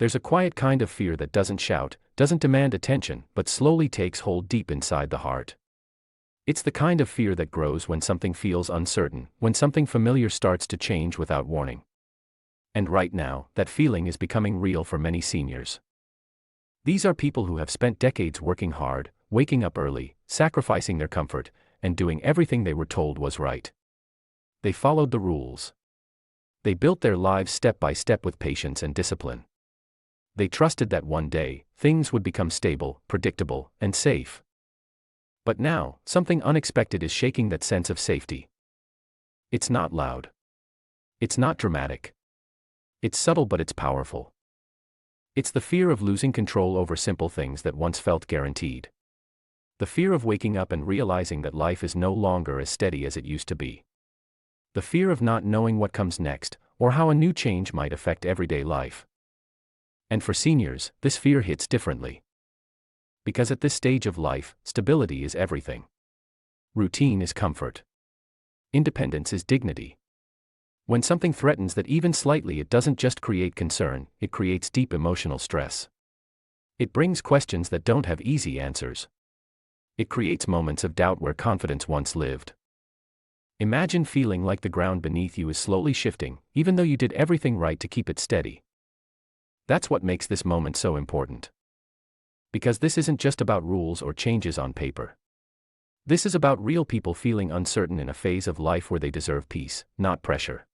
There's a quiet kind of fear that doesn't shout, doesn't demand attention, but slowly takes hold deep inside the heart. It's the kind of fear that grows when something feels uncertain, when something familiar starts to change without warning. And right now, that feeling is becoming real for many seniors. These are people who have spent decades working hard, waking up early, sacrificing their comfort, and doing everything they were told was right. They followed the rules. They built their lives step by step with patience and discipline. They trusted that one day, things would become stable, predictable, and safe. But now, something unexpected is shaking that sense of safety. It's not loud. It's not dramatic. It's subtle, but it's powerful. It's the fear of losing control over simple things that once felt guaranteed. The fear of waking up and realizing that life is no longer as steady as it used to be. The fear of not knowing what comes next, or how a new change might affect everyday life. And for seniors, this fear hits differently. Because at this stage of life, stability is everything. Routine is comfort. Independence is dignity. When something threatens that even slightly, it doesn't just create concern, it creates deep emotional stress. It brings questions that don't have easy answers. It creates moments of doubt where confidence once lived. Imagine feeling like the ground beneath you is slowly shifting, even though you did everything right to keep it steady. That's what makes this moment so important. Because this isn't just about rules or changes on paper. This is about real people feeling uncertain in a phase of life where they deserve peace, not pressure.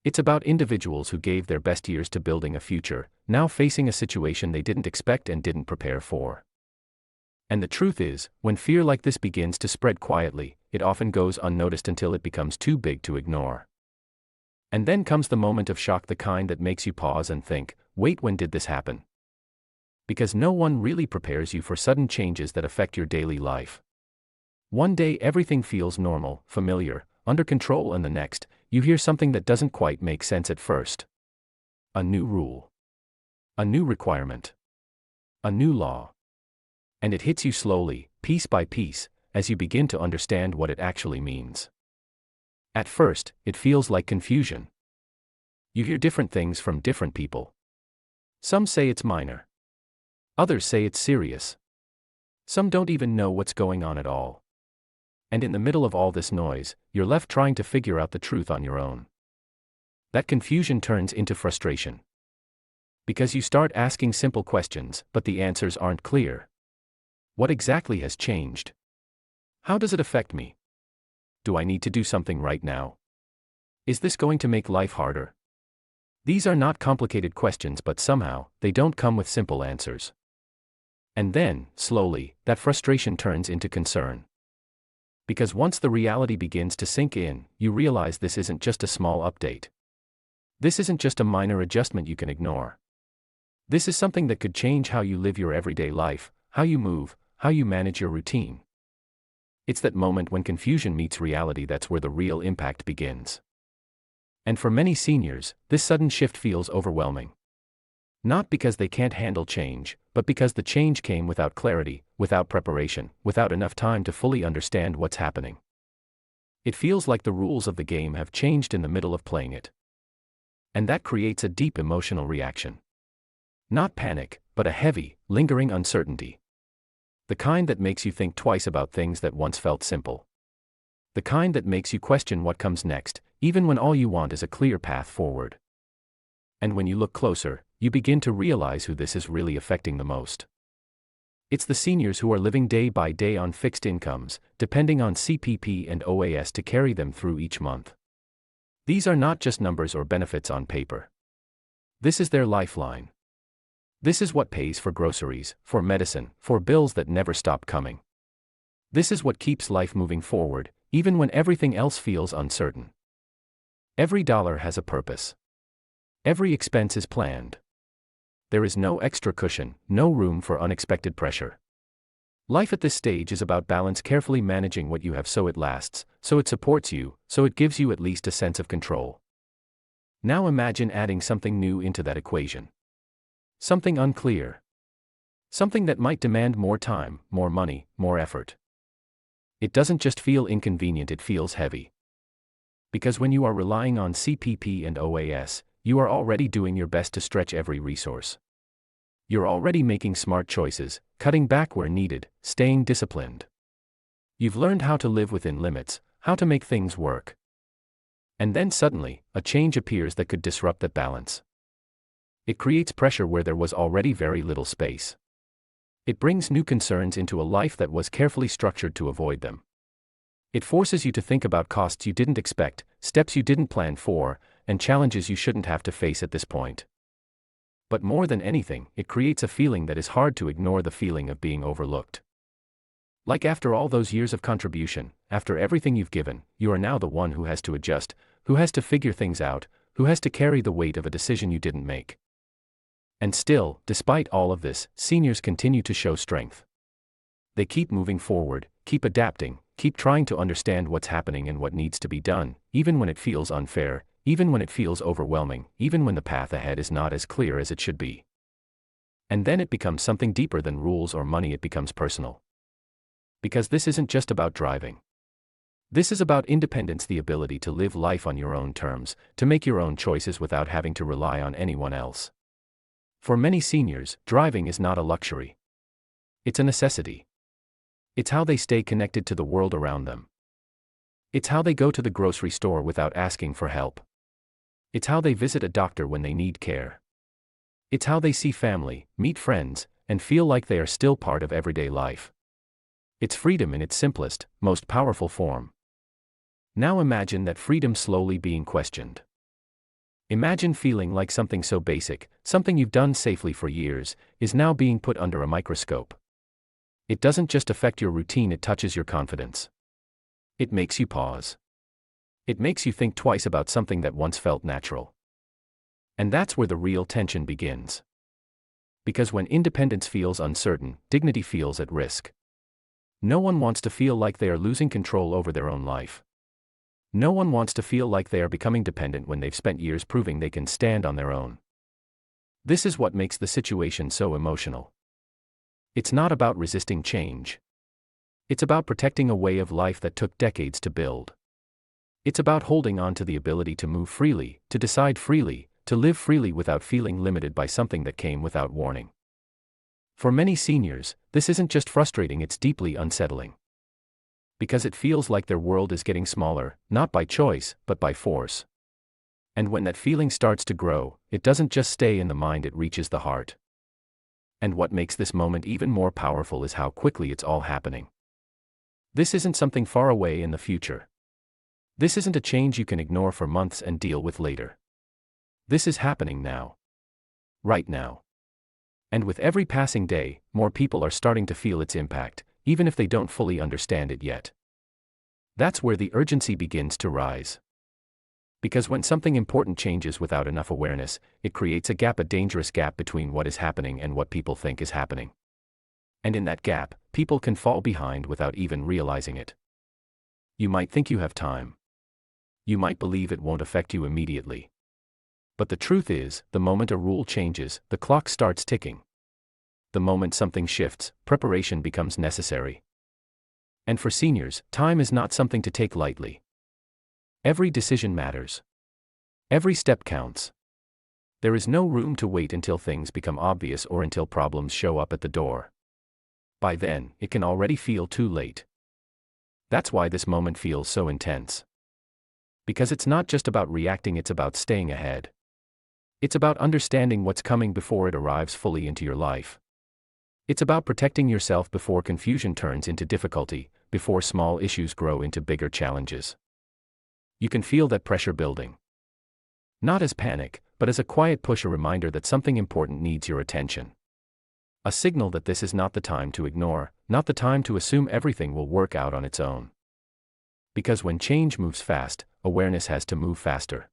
It's about individuals who gave their best years to building a future, now facing a situation they didn't expect and didn't prepare for. And the truth is, when fear like this begins to spread quietly, it often goes unnoticed until it becomes too big to ignore. And then comes the moment of shock, the kind that makes you pause and think, wait, when did this happen? Because no one really prepares you for sudden changes that affect your daily life. One day everything feels normal, familiar, under control, and the next, you hear something that doesn't quite make sense at first. A new rule. A new requirement. A new law. And it hits you slowly, piece by piece, as you begin to understand what it actually means. At first, it feels like confusion. You hear different things from different people. Some say it's minor. Others say it's serious. Some don't even know what's going on at all. And in the middle of all this noise, you're left trying to figure out the truth on your own. That confusion turns into frustration. Because you start asking simple questions, but the answers aren't clear. What exactly has changed? How does it affect me? Do I need to do something right now? Is this going to make life harder? These are not complicated questions, but somehow, they don't come with simple answers. And then, slowly, that frustration turns into concern. Because once the reality begins to sink in, you realize this isn't just a small update. This isn't just a minor adjustment you can ignore. This is something that could change how you live your everyday life, how you move, how you manage your routine. It's that moment when confusion meets reality that's where the real impact begins. And for many seniors, this sudden shift feels overwhelming. Not because they can't handle change, but because the change came without clarity, without preparation, without enough time to fully understand what's happening. It feels like the rules of the game have changed in the middle of playing it. And that creates a deep emotional reaction. Not panic, but a heavy, lingering uncertainty. The kind that makes you think twice about things that once felt simple. The kind that makes you question what comes next, even when all you want is a clear path forward. And when you look closer, you begin to realize who this is really affecting the most. It's the seniors who are living day by day on fixed incomes, depending on CPP and OAS to carry them through each month. These are not just numbers or benefits on paper. This is their lifeline. This is what pays for groceries, for medicine, for bills that never stop coming. This is what keeps life moving forward, even when everything else feels uncertain. Every dollar has a purpose. Every expense is planned. There is no extra cushion, no room for unexpected pressure. Life at this stage is about balance, carefully managing what you have so it lasts, so it supports you, so it gives you at least a sense of control. Now imagine adding something new into that equation. Something unclear. Something that might demand more time, more money, more effort. It doesn't just feel inconvenient, it feels heavy. Because when you are relying on CPP and OAS, you are already doing your best to stretch every resource. You're already making smart choices, cutting back where needed, staying disciplined. You've learned how to live within limits, how to make things work. And then suddenly, a change appears that could disrupt that balance. It creates pressure where there was already very little space. It brings new concerns into a life that was carefully structured to avoid them. It forces you to think about costs you didn't expect, steps you didn't plan for, and challenges you shouldn't have to face at this point. But more than anything, it creates a feeling that is hard to ignore, the feeling of being overlooked. Like after all those years of contribution, after everything you've given, you are now the one who has to adjust, who has to figure things out, who has to carry the weight of a decision you didn't make. And still, despite all of this, seniors continue to show strength. They keep moving forward, keep adapting, keep trying to understand what's happening and what needs to be done, even when it feels unfair, even when it feels overwhelming, even when the path ahead is not as clear as it should be. And then it becomes something deeper than rules or money. It becomes personal. Because this isn't just about driving. This is about independence, the ability to live life on your own terms, to make your own choices without having to rely on anyone else. For many seniors, driving is not a luxury. It's a necessity. It's how they stay connected to the world around them. It's how they go to the grocery store without asking for help. It's how they visit a doctor when they need care. It's how they see family, meet friends, and feel like they are still part of everyday life. It's freedom in its simplest, most powerful form. Now imagine that freedom slowly being questioned. Imagine feeling like something so basic, something you've done safely for years, is now being put under a microscope. It doesn't just affect your routine, it touches your confidence. It makes you pause. It makes you think twice about something that once felt natural. And that's where the real tension begins. Because when independence feels uncertain, dignity feels at risk. No one wants to feel like they are losing control over their own life. No one wants to feel like they are becoming dependent when they've spent years proving they can stand on their own. This is what makes the situation so emotional. It's not about resisting change. It's about protecting a way of life that took decades to build. It's about holding on to the ability to move freely, to decide freely, to live freely without feeling limited by something that came without warning. For many seniors, this isn't just frustrating, it's deeply unsettling. Because it feels like their world is getting smaller, not by choice, but by force. And when that feeling starts to grow, it doesn't just stay in the mind, it reaches the heart. And what makes this moment even more powerful is how quickly it's all happening. This isn't something far away in the future. This isn't a change you can ignore for months and deal with later. This is happening now. Right now. And with every passing day, more people are starting to feel its impact, even if they don't fully understand it yet. That's where the urgency begins to rise. Because when something important changes without enough awareness, it creates a gap, a dangerous gap between what is happening and what people think is happening. And in that gap, people can fall behind without even realizing it. You might think you have time. You might believe it won't affect you immediately. But the truth is, the moment a rule changes, the clock starts ticking. The moment something shifts, preparation becomes necessary. And for seniors, time is not something to take lightly. Every decision matters. Every step counts. There is no room to wait until things become obvious or until problems show up at the door. By then, it can already feel too late. That's why this moment feels so intense. Because it's not just about reacting, it's about staying ahead. It's about understanding what's coming before it arrives fully into your life. It's about protecting yourself before confusion turns into difficulty, before small issues grow into bigger challenges. You can feel that pressure building. Not as panic, but as a quiet push, a reminder that something important needs your attention. A signal that this is not the time to ignore, not the time to assume everything will work out on its own. Because when change moves fast, awareness has to move faster.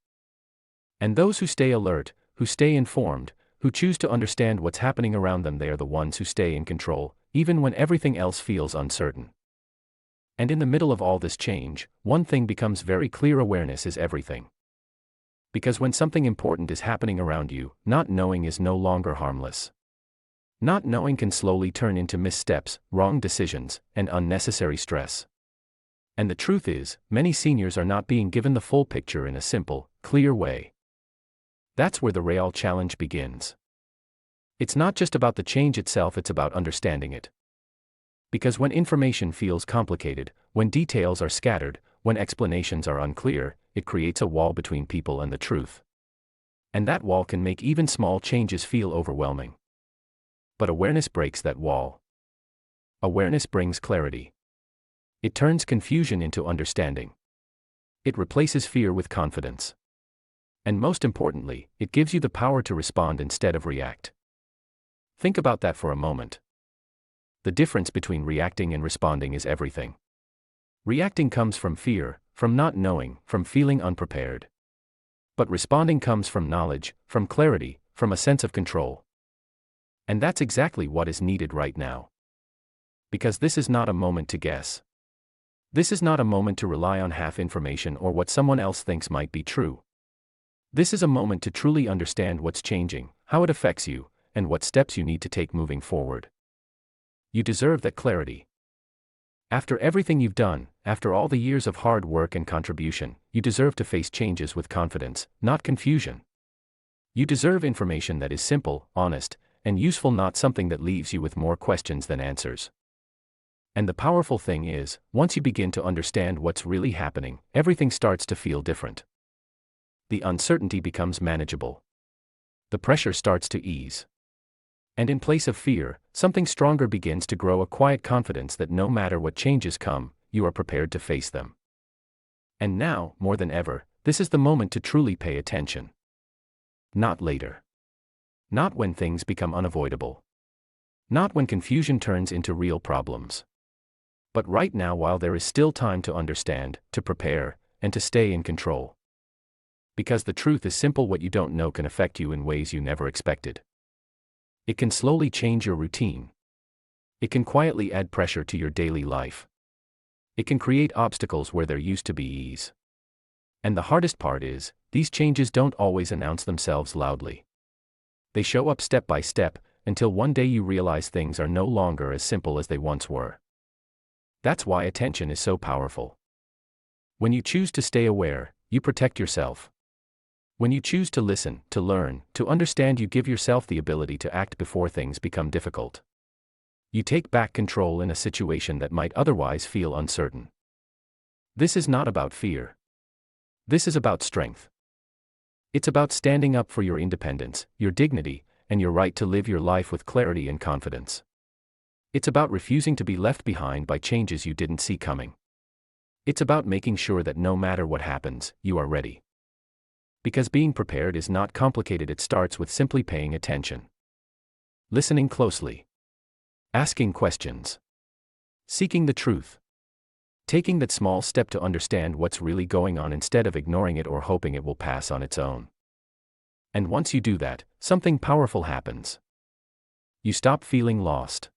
And those who stay alert, who stay informed, who choose to understand what's happening around them, they are the ones who stay in control, even when everything else feels uncertain. And in the middle of all this change, one thing becomes very clear: awareness is everything. Because when something important is happening around you, not knowing is no longer harmless. Not knowing can slowly turn into missteps, wrong decisions, and unnecessary stress. And the truth is, many seniors are not being given the full picture in a simple, clear way. That's where the real challenge begins. It's not just about the change itself, it's about understanding it. Because when information feels complicated, when details are scattered, when explanations are unclear, it creates a wall between people and the truth. And that wall can make even small changes feel overwhelming. But awareness breaks that wall. Awareness brings clarity. It turns confusion into understanding. It replaces fear with confidence. And most importantly, it gives you the power to respond instead of react. Think about that for a moment. The difference between reacting and responding is everything. Reacting comes from fear, from not knowing, from feeling unprepared. But responding comes from knowledge, from clarity, from a sense of control. And that's exactly what is needed right now. Because this is not a moment to guess. This is not a moment to rely on half information or what someone else thinks might be true. This is a moment to truly understand what's changing, how it affects you, and what steps you need to take moving forward. You deserve that clarity. After everything you've done, after all the years of hard work and contribution, you deserve to face changes with confidence, not confusion. You deserve information that is simple, honest, and useful, not something that leaves you with more questions than answers. And the powerful thing is, once you begin to understand what's really happening, everything starts to feel different. The uncertainty becomes manageable. The pressure starts to ease. And in place of fear, something stronger begins to grow, a quiet confidence that no matter what changes come, you are prepared to face them. And now, more than ever, this is the moment to truly pay attention. Not later. Not when things become unavoidable. Not when confusion turns into real problems. But right now, while there is still time to understand, to prepare, and to stay in control. Because the truth is simple: what you don't know can affect you in ways you never expected. It can slowly change your routine. It can quietly add pressure to your daily life. It can create obstacles where there used to be ease. And the hardest part is, these changes don't always announce themselves loudly. They show up step by step, until one day you realize things are no longer as simple as they once were. That's why attention is so powerful. When you choose to stay aware, you protect yourself. When you choose to listen, to learn, to understand, you give yourself the ability to act before things become difficult. You take back control in a situation that might otherwise feel uncertain. This is not about fear. This is about strength. It's about standing up for your independence, your dignity, and your right to live your life with clarity and confidence. It's about refusing to be left behind by changes you didn't see coming. It's about making sure that no matter what happens, you are ready. Because being prepared is not complicated, it starts with simply paying attention. Listening closely. Asking questions. Seeking the truth. Taking that small step to understand what's really going on instead of ignoring it or hoping it will pass on its own. And once you do that, something powerful happens. You stop feeling lost.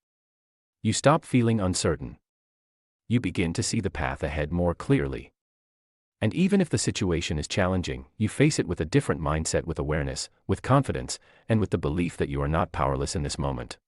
You stop feeling uncertain. You begin to see the path ahead more clearly. And even if the situation is challenging, you face it with a different mindset, with awareness, with confidence, and with the belief that you are not powerless in this moment.